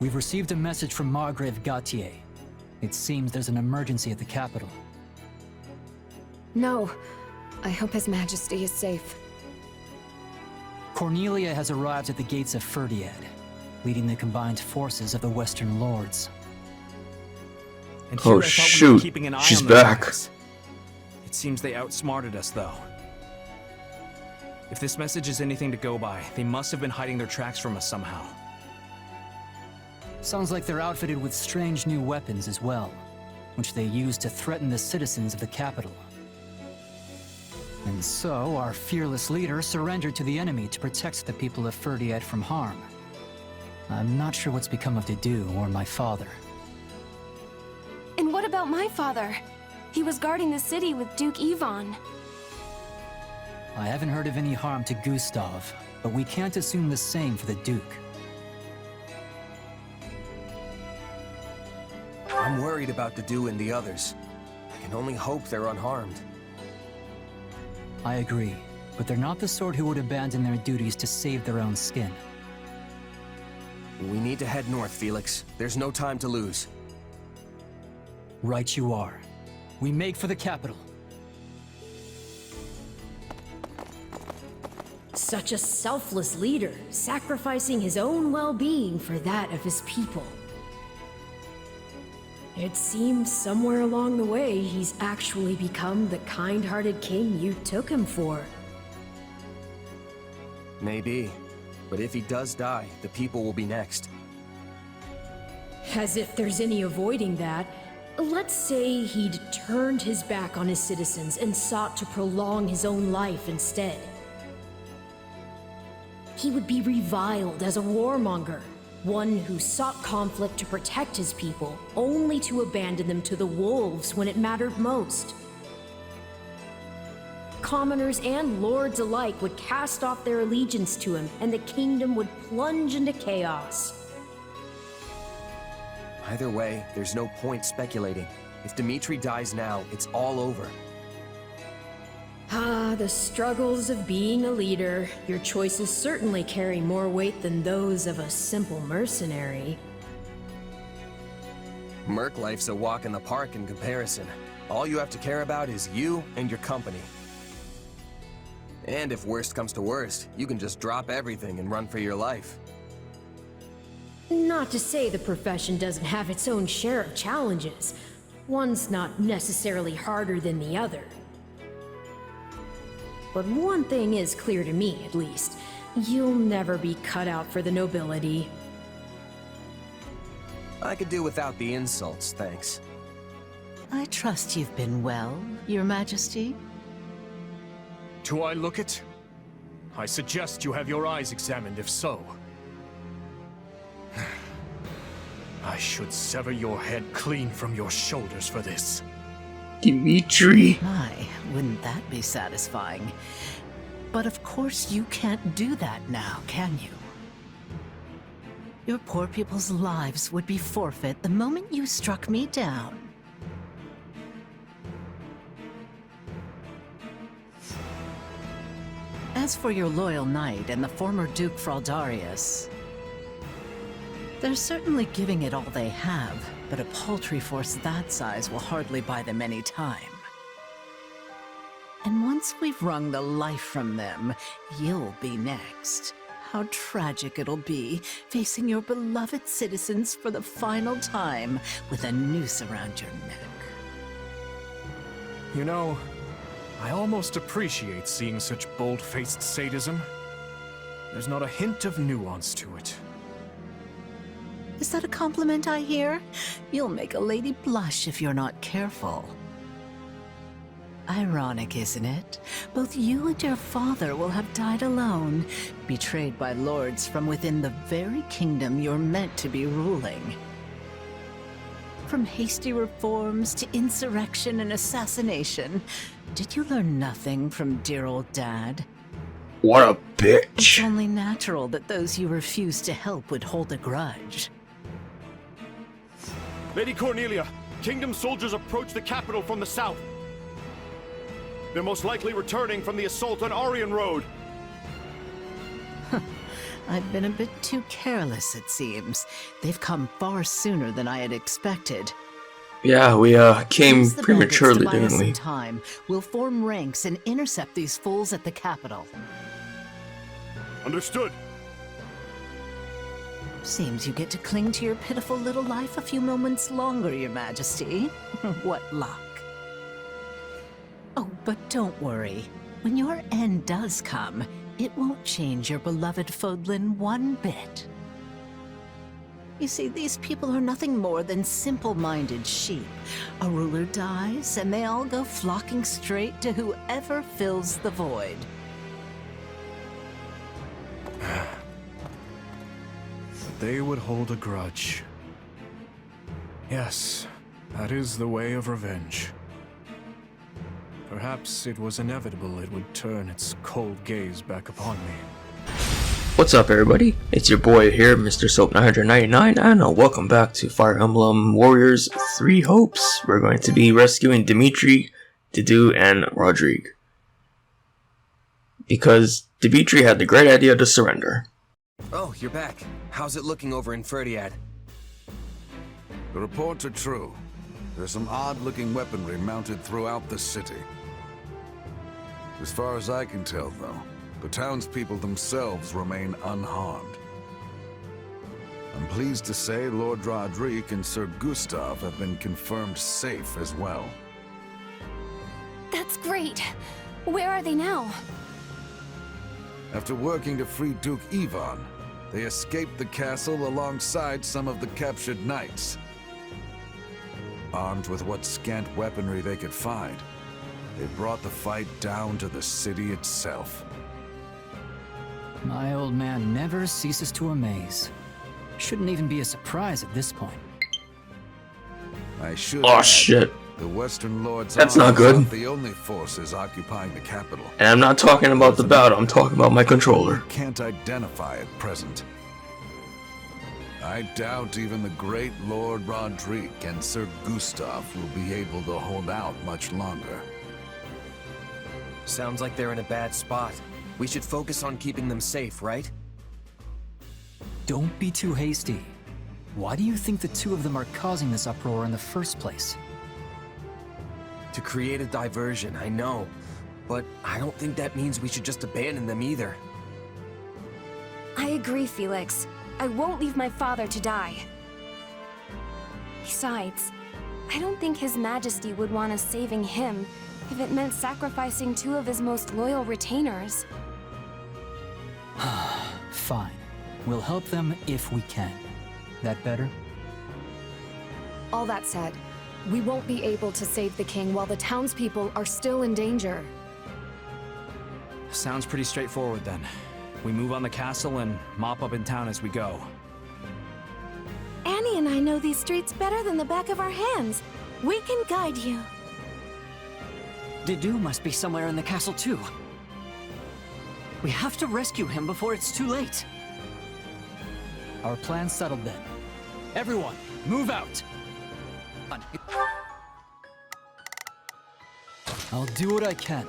We've received a message from Margrave Gautier. It seems there's an emergency at the capital. No. I hope His Majesty is safe. Corneila has arrived at the gates of Fhirdiad, leading the combined forces of the Western Lords. And here Oh I thought we were shoot, keeping an eye she's on their back. backs. It seems they outsmarted us, though. If this message is anything to go by, they must have been hiding their tracks from us somehow. Sounds like they're outfitted with strange new weapons as well, which they use to threaten the citizens of the capital. And so, our fearless leader surrendered to the enemy to protect the people of Fhirdiad from harm. I'm not sure what's become of Dedu or my father. And what about my father? He was guarding the city with Duke Ivan. I haven't heard of any harm to Gustav, but we can't assume the same for the Duke. I'm worried about Dedu and the others. I can only hope they're unharmed. I agree, but they're not the sort who would abandon their duties to save their own skin. We need to head north, Felix. There's no time to lose. Right you are. We make for the capital. Such a selfless leader, sacrificing his own well-being for that of his people. It seems somewhere along the way, he's actually become the kind-hearted king you took him for. Maybe. But if he does die, the people will be next. As if there's any avoiding that. Let's say he'd turned his back on his citizens and sought to prolong his own life instead. He would be reviled as a warmonger, one who sought conflict to protect his people, only to abandon them to the wolves when it mattered most. Commoners and lords alike would cast off their allegiance to him, and the kingdom would plunge into chaos. Either way, there's no point speculating. If Dimitri dies now, it's all over. Ah, the struggles of being a leader. Your choices certainly carry more weight than those of a simple mercenary. Merc life's a walk in the park in comparison. All you have to care about is you and your company. And if worst comes to worst, you can just drop everything and run for your life. Not to say the profession doesn't have its own share of challenges. One's not necessarily harder than the other. But one thing is clear to me, at least. You'll never be cut out for the nobility. I could do without the insults, thanks. I trust you've been well, Your Majesty. Do I look it? I suggest you have your eyes examined if so. I should sever your head clean from your shoulders for this. Dimitri. My, wouldn't that be satisfying? But of course you can't do that now, can you? Your poor people's lives would be forfeit the moment you struck me down. As for your loyal knight and the former Duke Fraldarius, they're certainly giving it all they have, but a paltry force that size will hardly buy them any time. And once we've wrung the life from them, you'll be next. How tragic it'll be, facing your beloved citizens for the final time with a noose around your neck. You know, I almost appreciate seeing such bold-faced sadism. There's not a hint of nuance to it. Is that a compliment I hear? You'll make a lady blush if you're not careful. Ironic, isn't it? Both you and your father will have died alone, betrayed by lords from within the very kingdom you're meant to be ruling. From hasty reforms to insurrection and assassination, did you learn nothing from dear old Dad? What a It's bitch. only natural that those you refused to help would hold a grudge. Lady Cornelia, Kingdom soldiers approach the capital from the south. They're most likely returning from the assault on Arien Road. I've been a bit too careless, it seems. They've come far sooner than I had expected. Yeah, we came Use the prematurely, bandits to buy us didn't we? some time. We'll form ranks and intercept these fools at the capital. Understood. Seems you get to cling to your pitiful little life a few moments longer, Your Majesty. What luck. Oh, but don't worry. When your end does come, it won't change your beloved Fodlan one bit. You see, these people are nothing more than simple-minded sheep. A ruler dies, and they all go flocking straight to whoever fills the void. They would hold a grudge. Yes, that is the way of revenge. Perhaps it was inevitable it would turn its cold gaze back upon me. What's up, everybody? It's your boy here, Mr. Soap 999, and welcome back to Fire Emblem Warriors 3 Hopes. We're going to be rescuing Dimitri, Didu, and Rodrigue. Because Dimitri had the great idea to surrender. Oh, you're back. How's it looking over in Fhirdiad? The reports are true. There's some odd-looking weaponry mounted throughout the city. As far as I can tell, though, the townspeople themselves remain unharmed. I'm pleased to say Lord Rodrigue and Sir Gustav have been confirmed safe as well. That's great. Where are they now? After working to free Duke Ivan, they escaped the castle alongside some of the captured knights. Armed with what scant weaponry they could find, they brought the fight down to the city itself. My old man never ceases to amaze. Shouldn't even be a surprise at this point. I should Oh add, shit. the Western Lords That's not good. aren't the only forces occupying the capital. And I'm not talking about the battle, I'm talking about my controller. Can't identify at present. I doubt even the great Lord Rodrigue and Sir Gustav will be able to hold out much longer. Sounds like they're in a bad spot. We should focus on keeping them safe, right? Don't be too hasty. Why do you think the two of them are causing this uproar in the first place? To create a diversion, I know. But I don't think that means we should just abandon them either. I agree, Felix. I won't leave my father to die. Besides, I don't think His Majesty would want us saving him if it meant sacrificing two of his most loyal retainers. Fine. We'll help them if we can. That better? All that said, we won't be able to save the king while the townspeople are still in danger. Sounds pretty straightforward then. We move on the castle and mop up in town as we go. Annie and I know these streets better than the back of our hands. We can guide you. Didu must be somewhere in the castle too. We have to rescue him before it's too late. Our plan's settled then. Everyone, move out! I'll do what I can.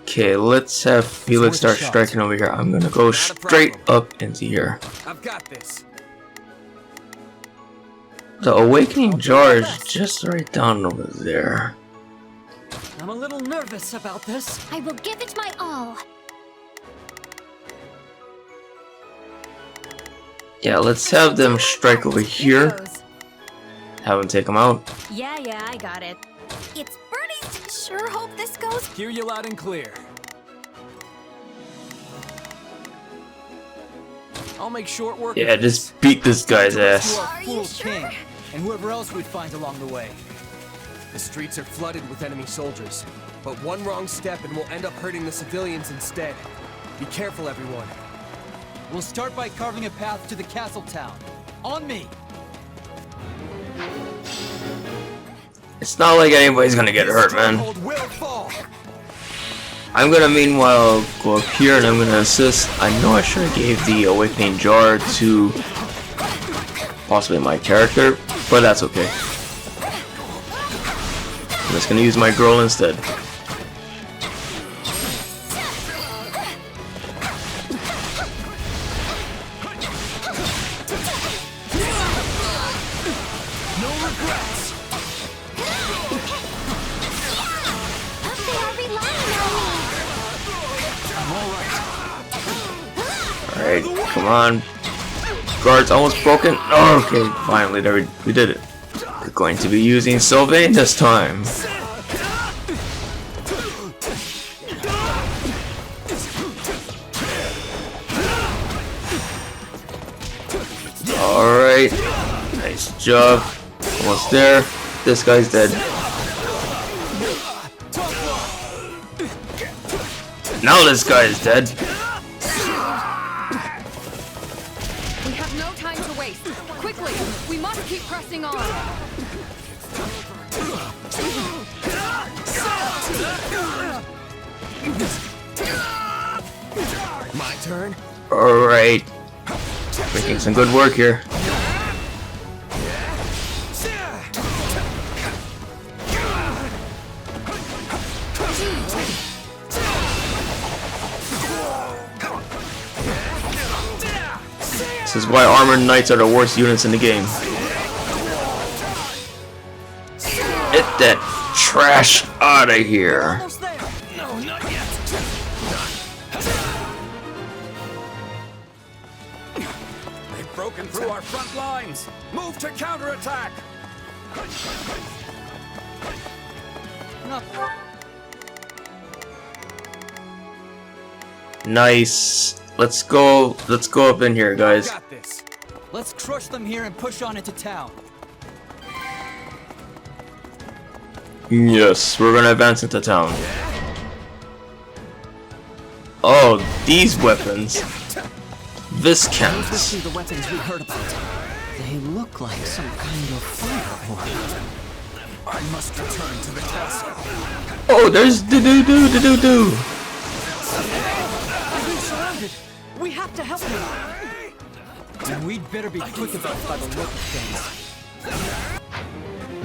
Okay, let's have Felix start striking over here. I'm gonna go straight up into here. I've got this. The awakening jar is just right down over there. I'm a little nervous about this. I will give it my all. Yeah, let's have them strike over here. Have them take them out. Yeah, I got it. It's Bernie's. Sure hope this goes. Hear you loud and clear. I'll make short work. Yeah, just beat this guy's ass. Are you sure? And whoever else we'd find along the way. The streets are flooded with enemy soldiers, but one wrong step and we'll end up hurting the civilians instead. Be careful, everyone. We'll start by carving a path to the castle town. On me! It's not like anybody's gonna get hurt, man. Will fall. I'm gonna meanwhile go up here and I'm gonna assist. I know I should have gave the awakening jar to possibly my character, but that's okay. I'm just gonna use my girl instead. Come on. Guard's almost broken. Oh, okay, finally, there we did it. We're going to be using Sylvain this time. Alright. Nice job. Almost there. This guy's dead. Now this guy is dead. We have no time to waste. Quickly, we must keep pressing on. My turn. Alright. Making some good work here. This is why armored knights are the worst units in the game. Get that trash out of here. No, not yet. They've broken through our front lines. Move to counterattack. Nice. Let's go up in here, guys. Got this. Let's crush them here and push on into town. Yes, we're gonna advance into town. Oh, these weapons. Viscounts. These are the weapons we heard about. They look like some kind of fire orb. I must return to the castle. Oh, there's do. We have to help him. And we'd better be quick about it by the look of things.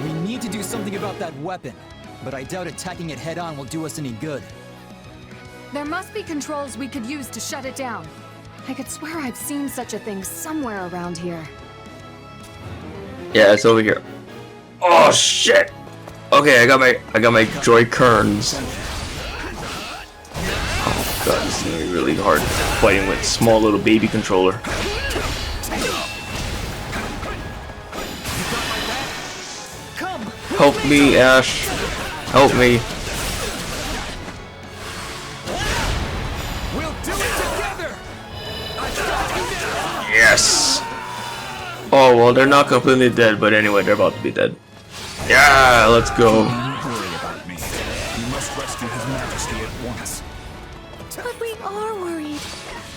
We need to do something about that weapon, but I doubt attacking it head-on will do us any good. There must be controls we could use to shut it down. I could swear I've seen such a thing somewhere around here. Yeah, it's over here. Oh shit! Okay, I got my Joy-Kerns. Oh god, this is gonna be really hard fighting with small little baby controller. Help me, Ash. Help me. We'll do it together. Yes! Oh, well, they're not completely dead, but anyway, they're about to be dead. Yeah, let's go. Don't worry about me. You must rescue His Majesty at once. But we are worried.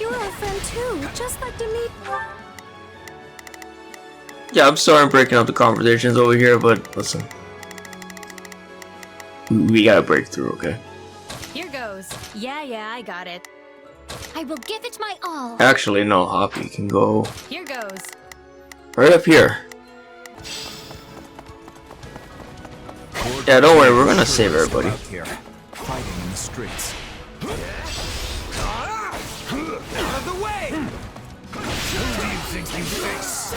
You're our friend too, just like Dimitri. Yeah, I'm sorry I'm breaking up the conversations over here, but listen. We gotta break through, okay? Here goes. Yeah, I got it. I will give it my all. Actually, no, Hoppy can go Here goes. right up here. Yeah, don't worry, we're gonna save everybody. Out here, fighting in the streets. Out of the way! Who do you think you face?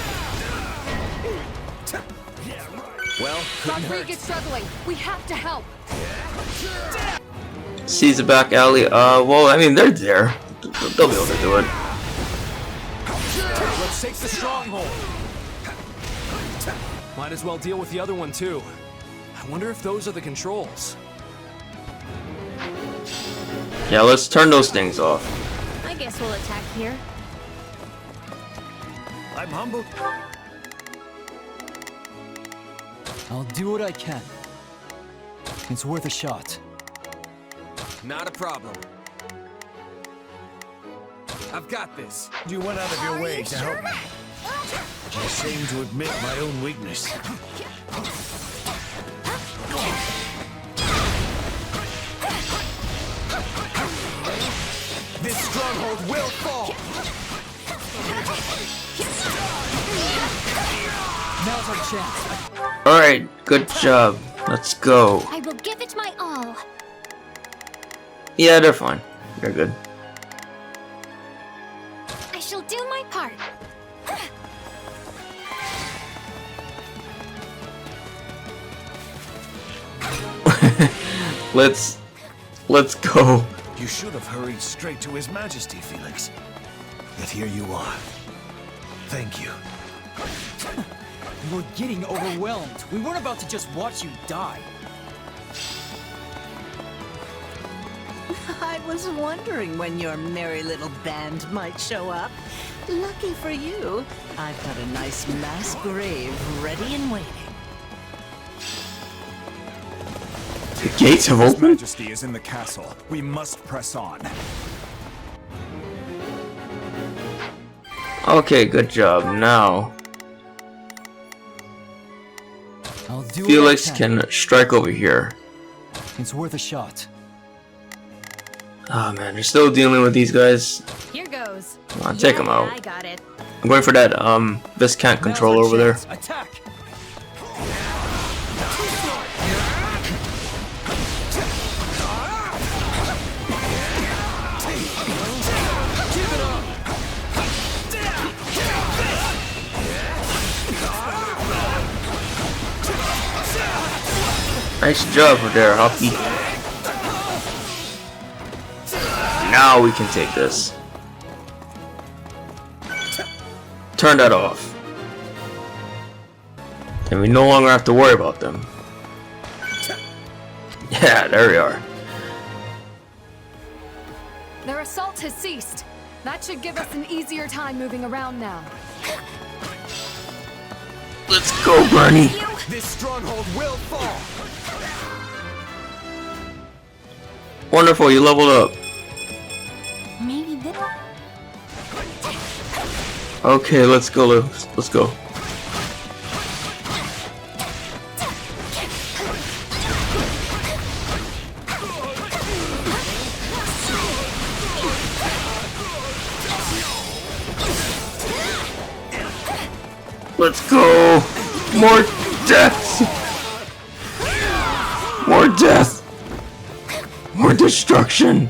Well, Rodrigue is struggling. We have to help. Seize the back alley. Well, I mean, they're there. They'll be able to do it. Let's take the stronghold. Might as well deal with the other one too. I wonder if those are the controls. Yeah, let's turn those things off. I guess we'll attack here. I'm humbled. I'll do what I can. It's worth a shot. not a problem. I've got this. You went out of your way to help me. I'm ashamed to admit my own weakness. This stronghold will fall. Now's our chance. Alright, good job. Let's go. I will give it my all. Yeah, they're fine. They're good. I shall do my part. Let's go. You should have hurried straight to His Majesty, Felix. Yet here you are. Thank you. We're getting overwhelmed. We weren't about to just watch you die. I was wondering when your merry little band might show up. Lucky for you, I've got a nice mass grave ready and waiting. The gates have His opened? Majesty is in the castle. We must press on. Okay, good job. Now, I'll do what Felix I can strike over here. It's worth a shot. Oh man, they're still dealing with these guys. Here goes. Come on, take them out. I got it. I'm going for that, Viscount control over there. Attack! Nice job over there, Hoppy. Now we can take this. Turn that off. And we no longer have to worry about them. Yeah, there we are. Their assault has ceased. That should give us an easier time moving around now. Let's go, Bernie. This stronghold will fall. Wonderful, you leveled up. Maybe this. Okay, let's go, Lewis. Let's go. Let's go! More death! More death! More destruction!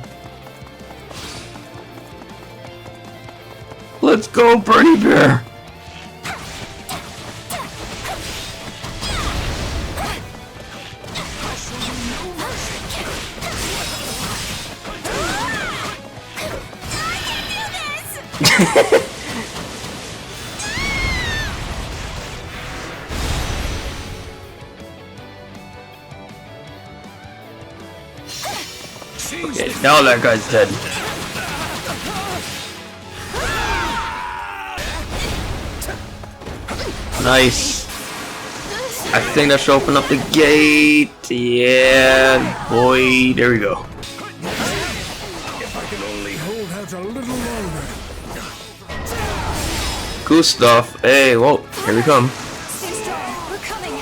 Let's go, Bernie Bear! Okay, now that guy's dead. Nice. I think that should open up the gate. Yeah, boy. There we go. If I can only hold out a little longer. Cool stuff. Hey, whoa. Here we come. Stay strong. We're coming.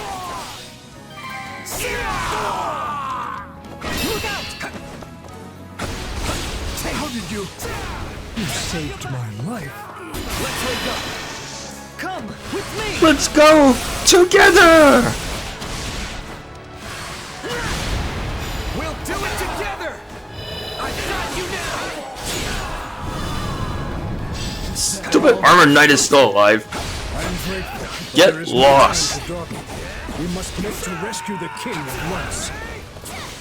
Look out! How did you? You saved my life. Let's wake up! Come, with me! Let's go together. We'll do it together. I've got you now. Stupid armor knight is still alive. I'm grateful. Get There is no lost. time to dawdle. We must make to rescue the king at once.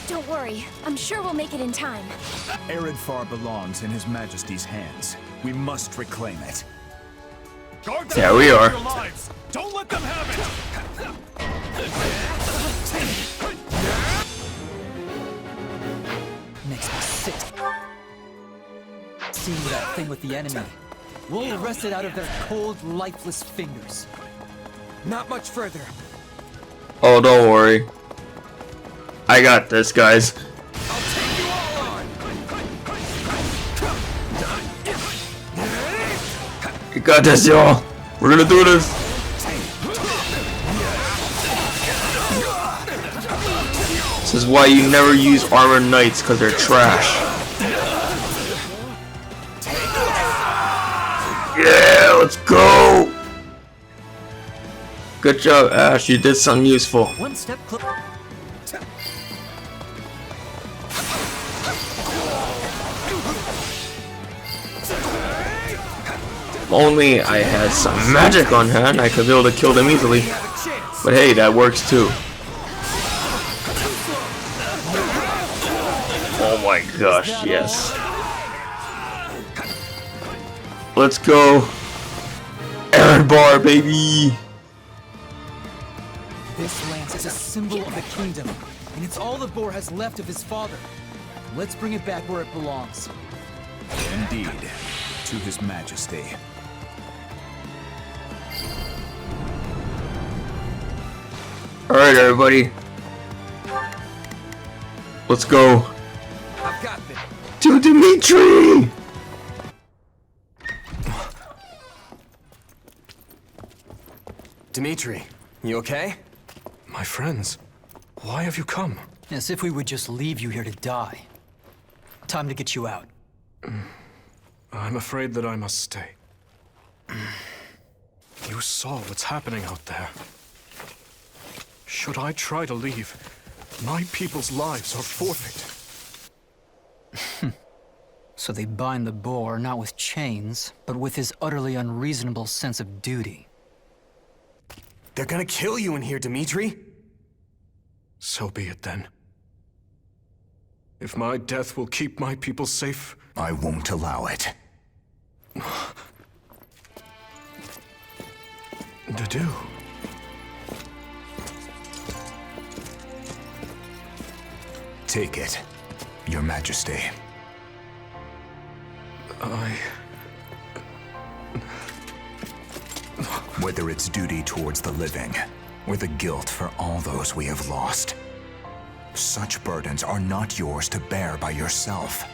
Don't worry. I'm sure we'll make it in time. Eredfar belongs in His Majesty's hands. We must reclaim it. Guard them Yeah, we with are. your lives. Don't let them have it. Makes me sick. Seeing that thing with the enemy. We'll wrest it out of their cold, lifeless fingers. Not much further. Oh, don't worry. I got this, guys. I'll take you all on. You got this, y'all. We're gonna do this. This is why you never use armor knights, because they're trash. Yeah, let's go. Good job, Ash. You did something useful. One step closer. If only I had some magic on hand, I could be able to kill them easily. But hey, that works too. Oh my gosh, yes. Let's go. Aaron Bar, baby. This lance is a symbol of the kingdom, and it's all the Boar has left of his father. Let's bring it back where it belongs. Indeed, to his majesty. Alright, everybody. Let's go. I've got this. To Dimitri! Dimitri, you okay? My friends, why have you come? As if we would just leave you here to die. Time to get you out. I'm afraid that I must stay. You saw what's happening out there. Should I try to leave, my people's lives are forfeit. So they bind the Boar not with chains, but with his utterly unreasonable sense of duty. They're gonna kill you in here, Dimitri. So be it then. If my death will keep my people safe, I won't allow it. Dedu. Take it, Your Majesty. Whether it's duty towards the living, or the guilt for all those we have lost, such burdens are not yours to bear by yourself.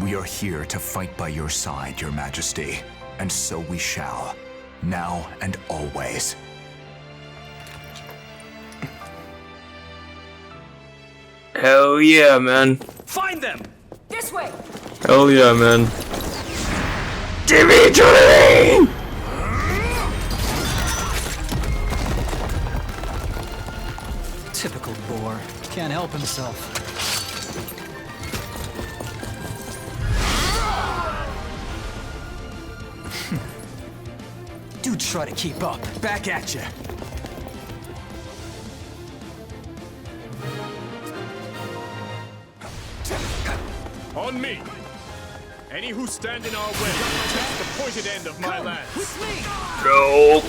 We are here to fight by your side, Your Majesty, and so we shall, now and always. Hell yeah, man. Find them! This way! Hell yeah, man. Dimitri! Typical Boar. Can't help himself. Do try to keep up. Back at you. On me! Any who stand in our way, protect the pointed end of my lance. No.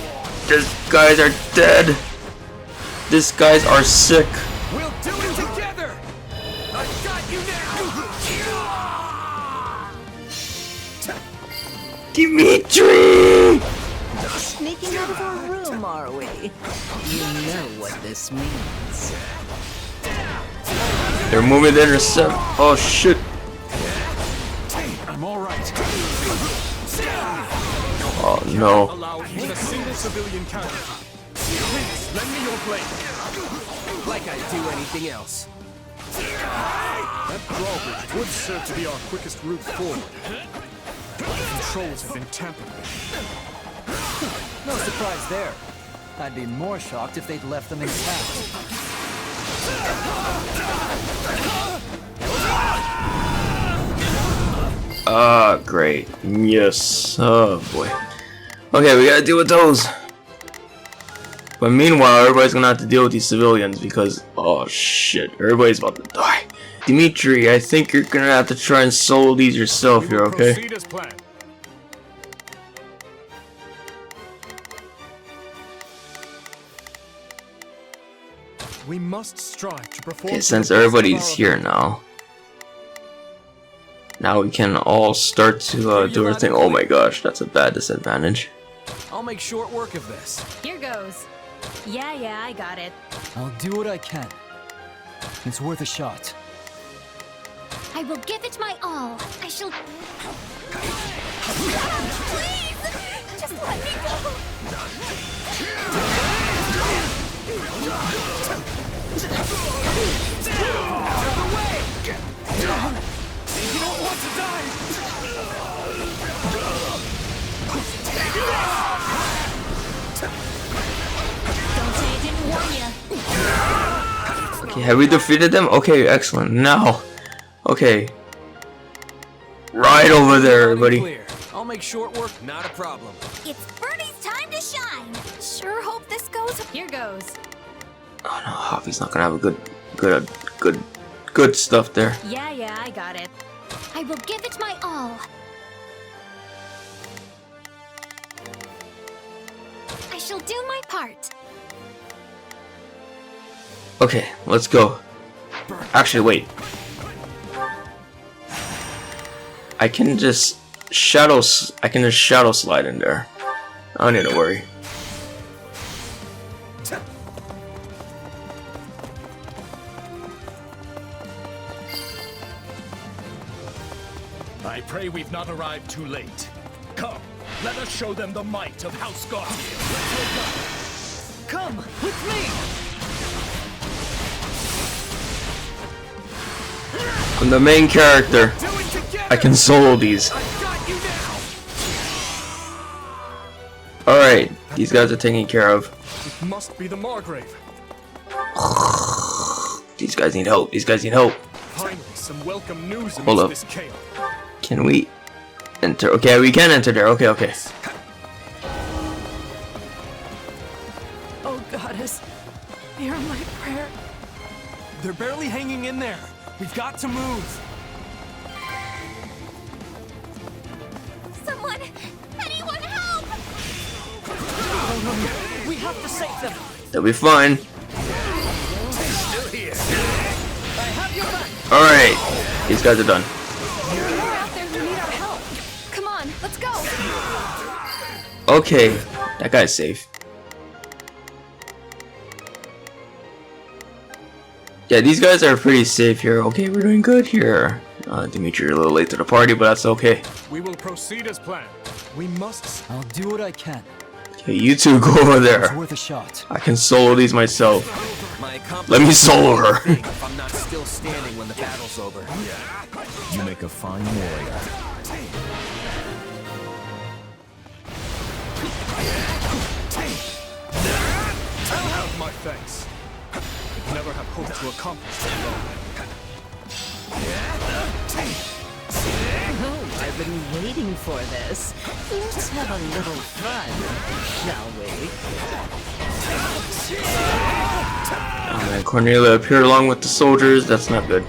These guys are dead. These guys are sick. We'll do it together! I've got you now! Dimitri! Sneaking out of our room, are we? You know what this means. They're moving to intercept. Oh shit. I'm all right. Oh no. Allow even a single civilian casualty. Please, lend me your blade. Like I'd do anything else. That drawbridge would serve to be our quickest route forward. The controls have been tampered with. No surprise there. I'd be more shocked if they'd left them intact. Ah, great. Yes. Oh boy. Okay, we gotta deal with those. But meanwhile, everybody's gonna have to deal with these civilians because, oh shit, everybody's about to die. Dimitri, I think you're gonna have to try and solo these yourself here, okay? Proceed as planned. We must strive to perform. Okay, since everybody's here now, we can all start to do our thing. Oh my gosh, that's a bad disadvantage. I'll make short work of this. Here goes. Yeah, I got it. I'll do what I can. It's worth a shot. I will give it my all. I shall... Please! Just let me go! Out of the way! You don't want to die! Don't say I didn't warn you. Okay, have we defeated them? Okay, excellent. Now, okay. Right over there, everybody. I'll make short work. Not a problem. It's Bernie's time to shine. Sure hope this goes... Here goes. Oh no, Javi's not gonna have a good stuff there. Yeah, I got it. I will give it my all. I shall do my part. Okay, let's go. Actually, wait. I can just shadow slide in there. I don't need to worry. I pray we've not arrived too late. Come, let us show them the might of House Guardian. Come with me! I'm the main character. I can solo these. Alright, these guys are taken care of. It must be the Margrave. These guys need help. These guys need help. Finally, some welcome news Hold up. this chaos. Can we enter? Okay, we can enter there. Okay, okay. Oh, Goddess, hear my prayer. They're barely hanging in there. We've got to move. Someone! Anyone help! We have to save them. They'll be fine. I have your back. Alright, these guys are done. There are out there who need our help. Come on, let's go. Okay, that guy's safe. Yeah, these guys are pretty safe here. Okay, we're doing good here. Dimitri, you're a little late to the party, but that's okay. We will proceed as planned. We must. I'll do what I can. Okay, you two go over It's there. worth a shot. I can solo these myself. My Let me solo her. if I'm not still standing when the battle's over. You make a fine warrior. I'll have my thanks. I'd never have hoped to accomplish that alone. Oh, I've been waiting for this. Let's have a little fun, shall we? Oh man, Corneila appeared along with the soldiers. That's not good.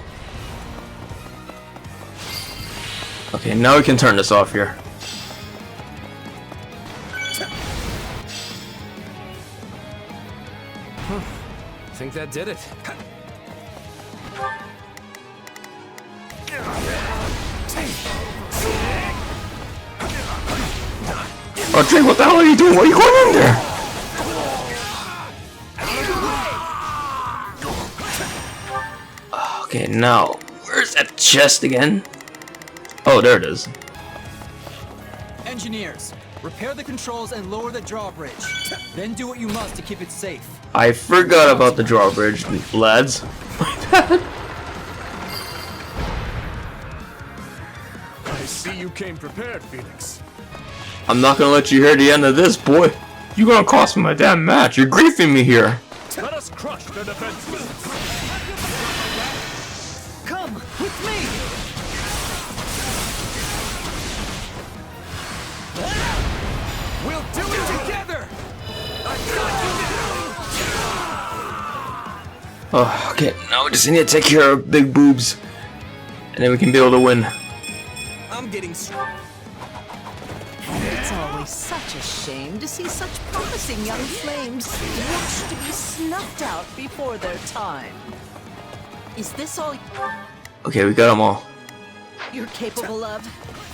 Okay, now we can turn this off here. I think that did it. Oh, Drake, what the hell are you doing? What are you going in there? Okay, now, where's that chest again? Oh, there it is. Engineers, repair the controls and lower the drawbridge. Then do what you must to keep it safe. I forgot about the drawbridge, lads. I see you came prepared, Phoenix. I'm not gonna let you hear the end of this, boy. You're gonna cost me my damn match. You're griefing me here. Let us crush their defenses. Come with me. We'll do it together! Oh, okay, now we just need to take care of big boobs. And then we can be able to win. I'm getting It's always such a shame to see such promising young flames rush to be snuffed out before their time. Is this all Okay, we got them all. you're capable of?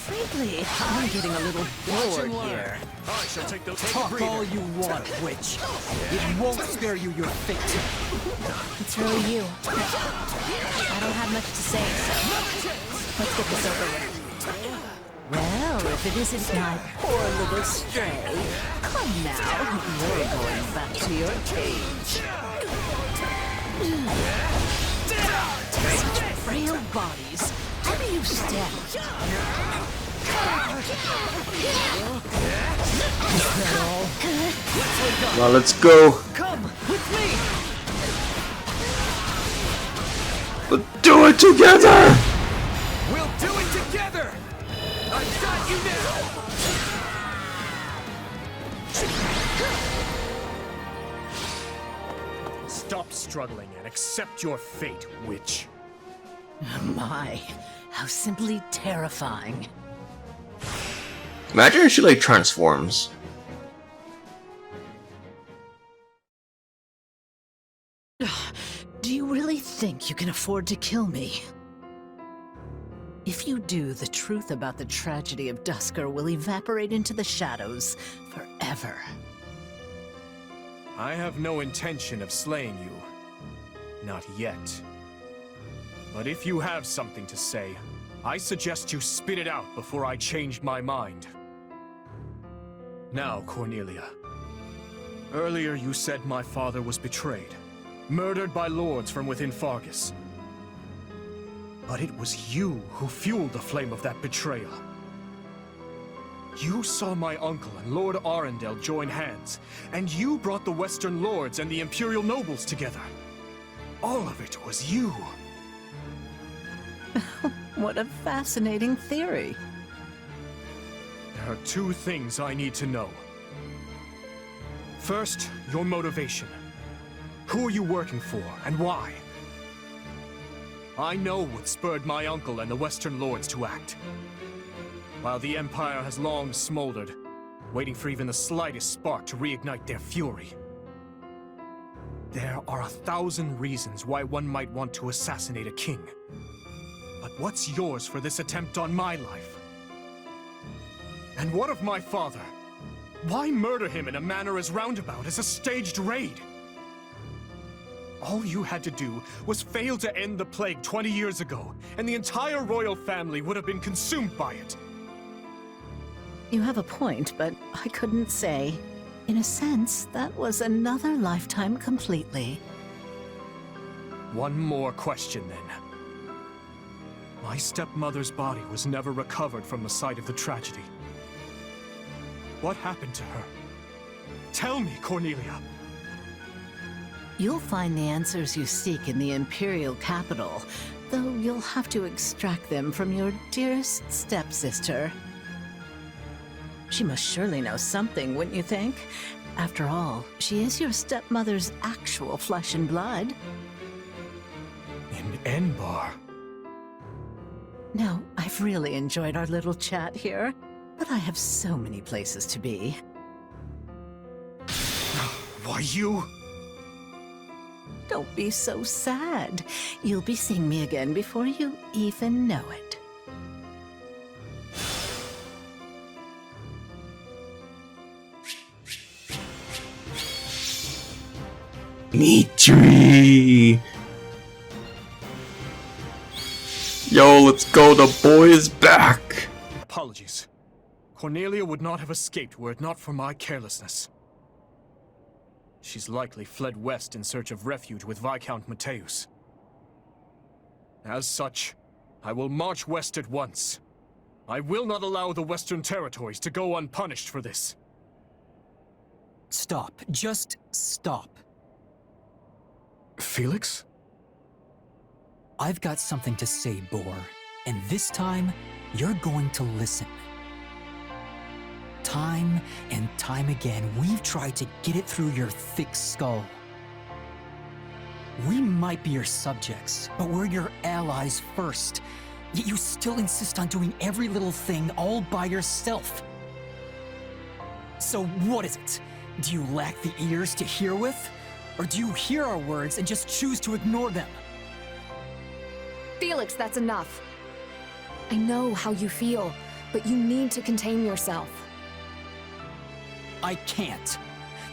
Frankly, I'm getting a little bored here. I shall take those. Talk all you want, witch. It won't spare you your fate. It's really you. I don't have much to say, so let's get this over with. Well, if it isn't my poor little stray, come now, you're going back to your cage. Such frail bodies. How do you stand? Now let's go. Come with me. But do it together. We'll do it together! I've got you now! Stop struggling and accept your fate, witch. My, how simply terrifying. Imagine if she like transforms. Do you really think you can afford to kill me? If you do, the truth about the tragedy of Duscur will evaporate into the shadows forever. I have no intention of slaying you. Not yet. But if you have something to say, I suggest you spit it out before I change my mind. Now, Corneila. Earlier you said my father was betrayed, murdered by lords from within Faerghus. But it was you who fueled the flame of that betrayal. You saw my uncle and Lord Arundel join hands, and you brought the Western lords and the Imperial nobles together. All of it was you. What a fascinating theory. There are two things I need to know. First, your motivation. Who are you working for, and why? I know what spurred my uncle and the Western lords to act. While the Empire has long smoldered, waiting for even the slightest spark to reignite their fury. There are 1,000 reasons why one might want to assassinate a king. But what's yours for this attempt on my life? And what of my father? Why murder him in a manner as roundabout as a staged raid? All you had to do was fail to end the plague 20 years ago, and the entire royal family would have been consumed by it. You have a point, but I couldn't say. In a sense, that was another lifetime completely. One more question, then. My stepmother's body was never recovered from the site of the tragedy. What happened to her? Tell me, Corneila. You'll find the answers you seek in the Imperial capital, though you'll have to extract them from your dearest stepsister. She must surely know something, wouldn't you think? After all, she is your stepmother's actual flesh and blood. In Enbar. Now, I've really enjoyed our little chat here, but I have so many places to be. Why, you? Don't be so sad. You'll be seeing me again before you even know it. Dimitri! Yo, let's go, the boy is back! Apologies. Cornelia would not have escaped were it not for my carelessness. She's likely fled west in search of refuge with Viscount Mateus. As such, I will march west at once. I will not allow the Western territories to go unpunished for this. Stop. Just stop. Felix? I've got something to say, Boar, and this time, you're going to listen. Time and time again, we've tried to get it through your thick skull. We might be your subjects, but we're your allies first. Yet you still insist on doing every little thing all by yourself. So what is it? Do you lack the ears to hear with? Or do you hear our words and just choose to ignore them? Felix, that's enough. I know how you feel, but you need to contain yourself. I can't.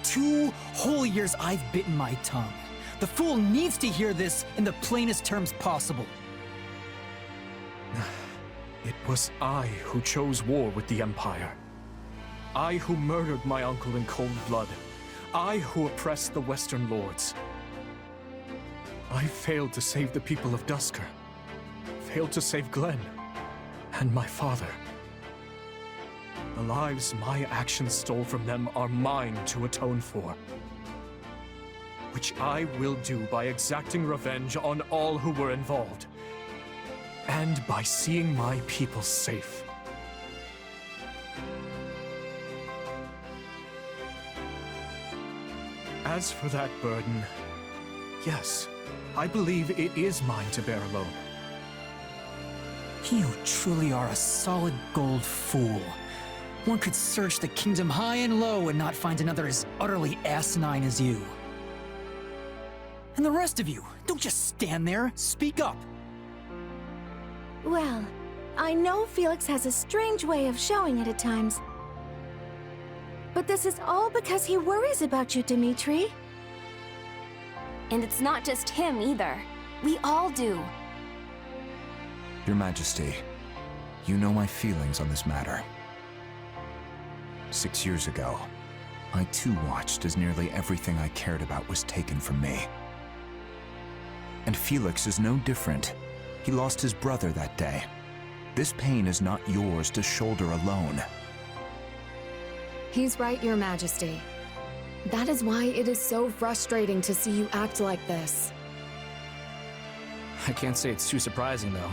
2 whole years I've bitten my tongue. The fool needs to hear this in the plainest terms possible. It was I who chose war with the Empire. I who murdered my uncle in cold blood. I who oppressed the Western lords. I failed to save the people of Duscur. Failed to save Glenn. And my father. The lives my actions stole from them are mine to atone for. Which I will do by exacting revenge on all who were involved. And by seeing my people safe. As for that burden, yes, I believe it is mine to bear alone. You truly are a solid gold fool. One could search the kingdom high and low and not find another as utterly asinine as you. And the rest of you, don't just stand there. Speak up. Well, I know Felix has a strange way of showing it at times. But this is all because he worries about you, Dimitri. And it's not just him either. We all do. Your Majesty, you know my feelings on this matter. 6 years ago, I too watched as nearly everything I cared about was taken from me. And Felix is no different. He lost his brother that day. This pain is not yours to shoulder alone. He's right, Your Majesty. That is why it is so frustrating to see you act like this. I can't say it's too surprising, though.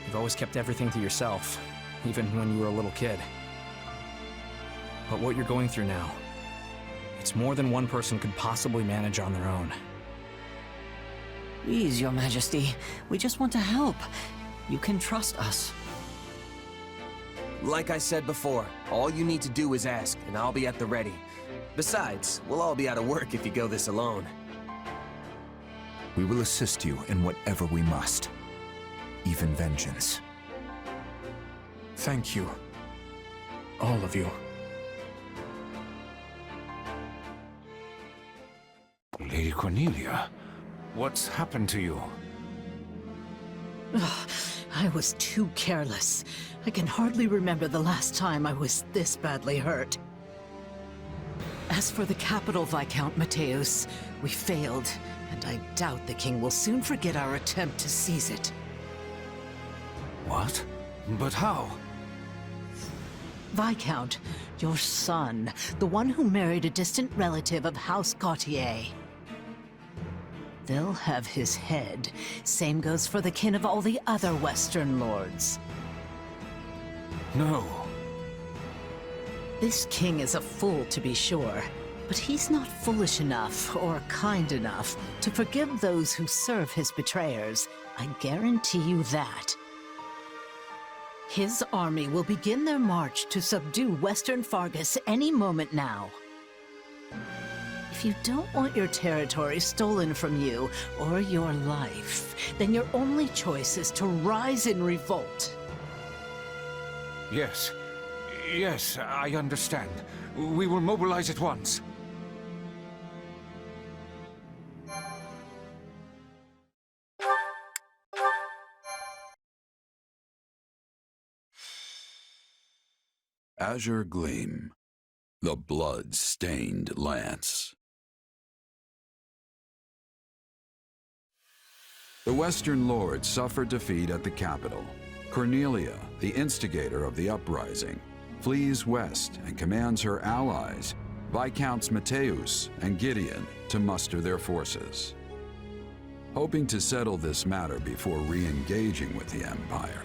You've always kept everything to yourself, even when you were a little kid. But what you're going through now, it's more than one person could possibly manage on their own. Please, Your Majesty. We just want to help. You can trust us. Like I said before, all you need to do is ask, and I'll be at the ready. Besides, we'll all be out of work if you go this alone. We will assist you in whatever we must, even vengeance. Thank you. All of you. Lady Corneila, what's happened to you? I was too careless. I can hardly remember the last time I was this badly hurt. As for the capital, Viscount Mateusz, we failed, and I doubt the king will soon forget our attempt to seize it. What? But how? Viscount, your son, the one who married a distant relative of House Gautier. They'll have his head. Same goes for the kin of all the other Western lords. No. This king is a fool, to be sure, but he's not foolish enough or kind enough to forgive those who serve his betrayers. I guarantee you that. His army will begin their march to subdue Western Faerghus any moment now. If you don't want your territory stolen from you or your life, then your only choice is to rise in revolt. Yes. Yes, I understand. We will mobilize at once. Azure Gleam, the blood-stained lance. The Western Lords suffered defeat at the capital. Corneila, the instigator of the uprising, flees west and commands her allies, Viscounts Mateusz and Gideon, to muster their forces. Hoping to settle this matter before re-engaging with the Empire,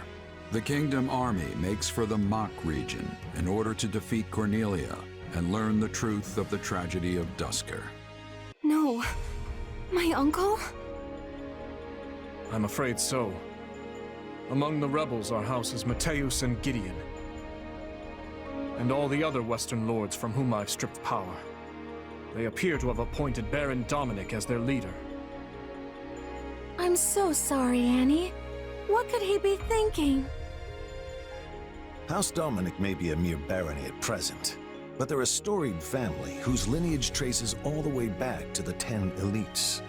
the Kingdom Army makes for the Mach region in order to defeat Corneila and learn the truth of the tragedy of Duscur. No. My uncle? I'm afraid so. Among the rebels are houses Mateusz and Gideon, and all the other Western lords from whom I've stripped power. They appear to have appointed Baron Dominic as their leader. I'm so sorry, Annie. What could he be thinking? House Dominic may be a mere barony at present, but they're a storied family whose lineage traces all the way back to the 10 elites.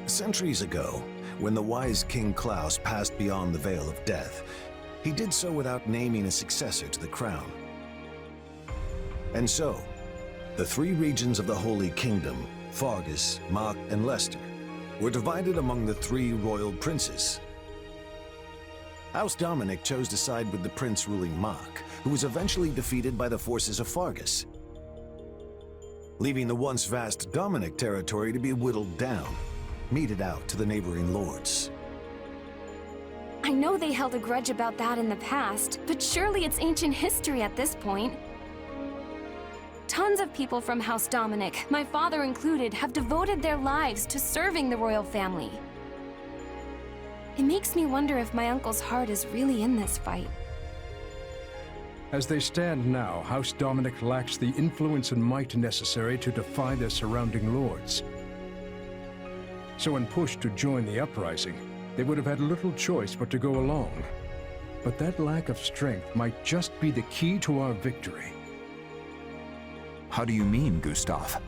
Centuries ago, when the wise King Klaus passed beyond the Veil of Death, he did so without naming a successor to the crown. And so, the three regions of the Holy Kingdom, Faerghus, Mach, and Leicester, were divided among the three royal princes. House Dominic chose to side with the prince ruling Mach, who was eventually defeated by the forces of Faerghus, leaving the once vast Dominic territory to be whittled down, meted out to the neighboring lords. I know they held a grudge about that in the past, but surely it's ancient history at this point. Tons of people from House Dominic, my father included, have devoted their lives to serving the royal family. It makes me wonder if my uncle's heart is really in this fight. As they stand now, House Dominic lacks the influence and might necessary to defy their surrounding lords. So when pushed to join the uprising, they would have had little choice but to go along. But that lack of strength might just be the key to our victory. How do you mean, Gustav?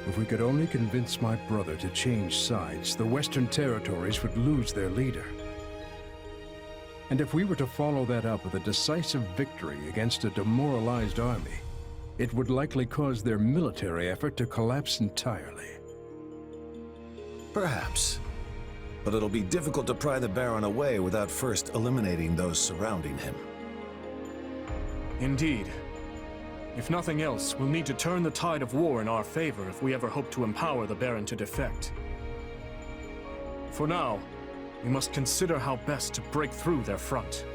If we could only convince my brother to change sides, the Western territories would lose their leader. And if we were to follow that up with a decisive victory against a demoralized army, it would likely cause their military effort to collapse entirely. Perhaps. But it'll be difficult to pry the Baron away without first eliminating those surrounding him. Indeed. If nothing else, we'll need to turn the tide of war in our favor if we ever hope to empower the Baron to defect. For now, we must consider how best to break through their front.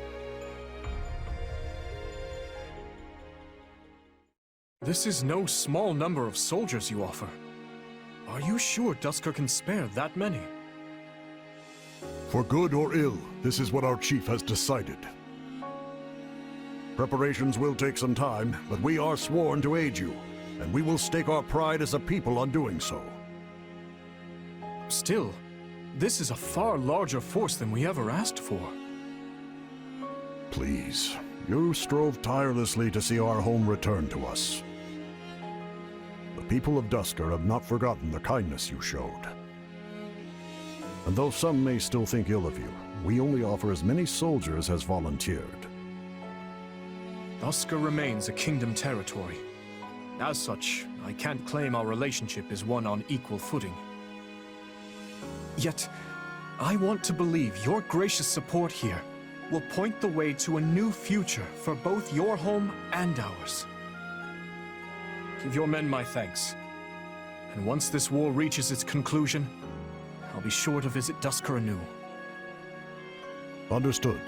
This is no small number of soldiers you offer. Are you sure Duscur can spare that many? For good or ill, this is what our chief has decided. Preparations will take some time, but we are sworn to aid you, and we will stake our pride as a people on doing so. Still, this is a far larger force than we ever asked for. Please, you strove tirelessly to see our home return to us. The people of Duscur have not forgotten the kindness you showed. And though some may still think ill of you, we only offer as many soldiers as volunteered. Duscur remains a kingdom territory. As such, I can't claim our relationship is one on equal footing. Yet, I want to believe your gracious support here will point the way to a new future for both your home and ours. Give your men my thanks. And once this war reaches its conclusion, I'll be sure to visit Duscur anew. Understood.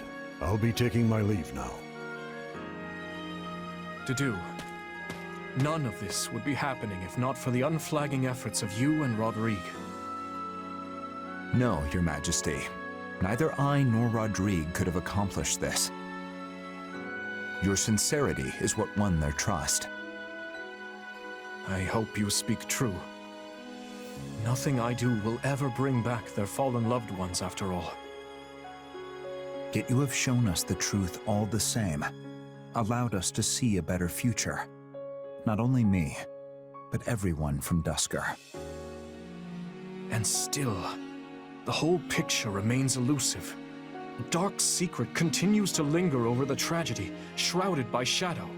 I'll be taking my leave now. Dedue, none of this would be happening if not for the unflagging efforts of you and Rodrigue. No, Your Majesty. Neither I nor Rodrigue could have accomplished this. Your sincerity is what won their trust. I hope you speak true. Nothing I do will ever bring back their fallen loved ones, after all. Yet you have shown us the truth all the same, allowed us to see a better future. Not only me, but everyone from Duscur. And still, the whole picture remains elusive. A dark secret continues to linger over the tragedy, shrouded by shadow.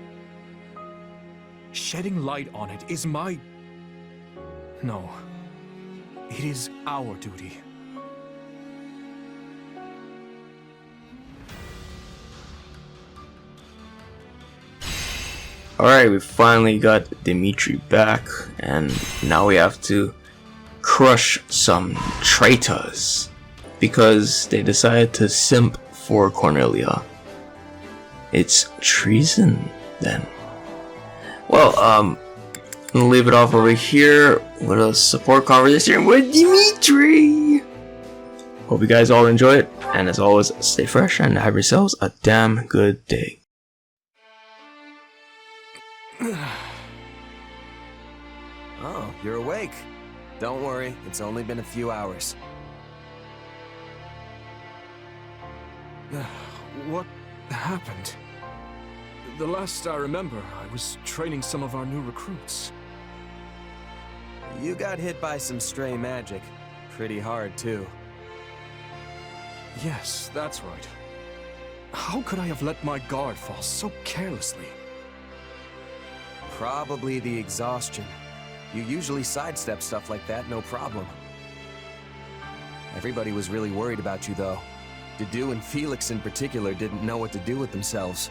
Shedding light on it is my... No. It is our duty. Alright, we finally got Dimitri back, and now we have to crush some traitors because they decided to simp for Corneila. It's treason, then. Well, I'm gonna leave it off over here with a support conversation with Dimitri. Hope you guys all enjoy it, and as always, stay fresh and have yourselves a damn good day. Oh, you're awake. Don't worry, it's only been a few hours. What happened? The last I remember, I was training some of our new recruits. You got hit by some stray magic. Pretty hard, too. Yes, that's right. How could I have let my guard fall so carelessly? Probably the exhaustion. You usually sidestep stuff like that, no problem. Everybody was really worried about you, though. Dedue and Felix in particular didn't know what to do with themselves.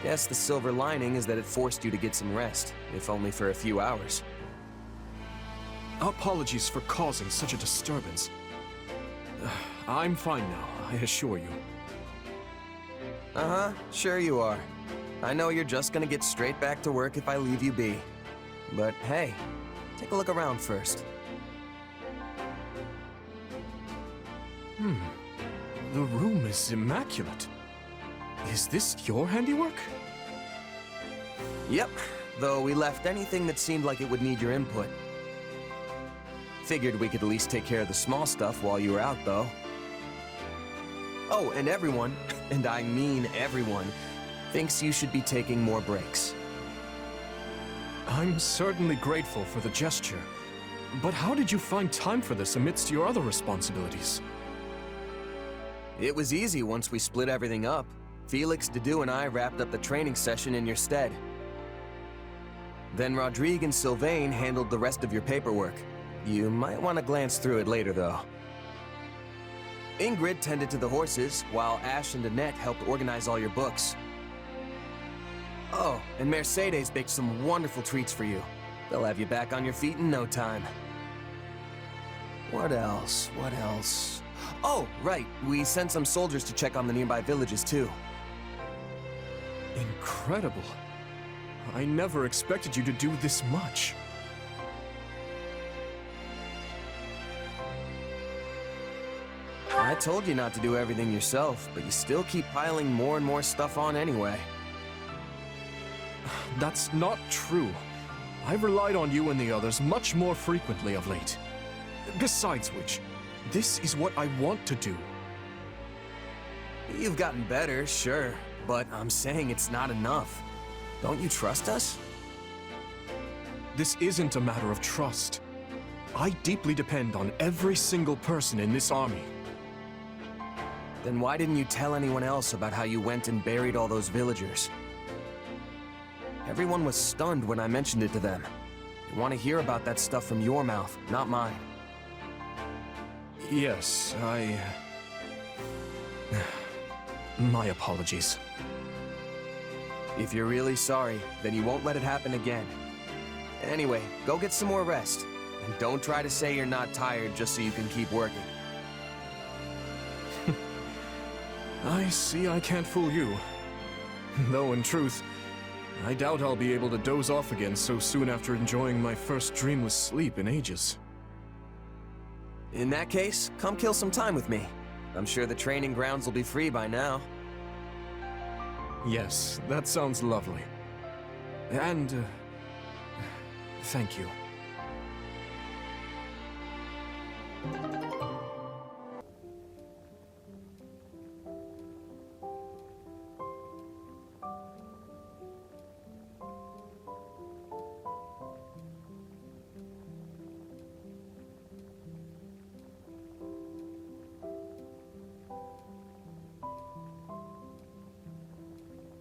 Guess the silver lining is that it forced you to get some rest, if only for a few hours. Apologies for causing such a disturbance. I'm fine now, I assure you. Uh-huh, sure you are. I know you're just gonna get straight back to work if I leave you be. But hey, take a look around first. The room is immaculate. Is this your handiwork? Yep, though we left anything that seemed like it would need your input. Figured we could at least take care of the small stuff while you were out, though. Oh, and everyone, and I mean everyone, thinks you should be taking more breaks. I'm certainly grateful for the gesture, but how did you find time for this amidst your other responsibilities? It was easy once we split everything up. Felix, Dedu, and I wrapped up the training session in your stead. Then Rodrigue and Sylvain handled the rest of your paperwork. You might want to glance through it later, though. Ingrid tended to the horses, while Ash and Annette helped organize all your books. Oh, and Mercedes baked some wonderful treats for you. They'll have you back on your feet in no time. What else? What else? Oh, right. We sent some soldiers to check on the nearby villages, too. Incredible. I never expected you to do this much. I told you not to do everything yourself, but you still keep piling more and more stuff on anyway. That's not true. I've relied on you and the others much more frequently of late. Besides which, this is what I want to do. You've gotten better, sure, but I'm saying it's not enough. Don't you trust us? This isn't a matter of trust. I deeply depend on every single person in this army. Then why didn't you tell anyone else about how you went and buried all those villagers? Everyone was stunned when I mentioned it to them. They want to hear about that stuff from your mouth, not mine. Yes, my apologies. If you're really sorry, then you won't let it happen again. Anyway, go get some more rest. And don't try to say you're not tired just so you can keep working. I see I can't fool you. Though in truth, I doubt I'll be able to doze off again so soon after enjoying my first dreamless sleep in ages. In that case, come kill some time with me. I'm sure the training grounds will be free by now. Yes, that sounds lovely. And, thank you.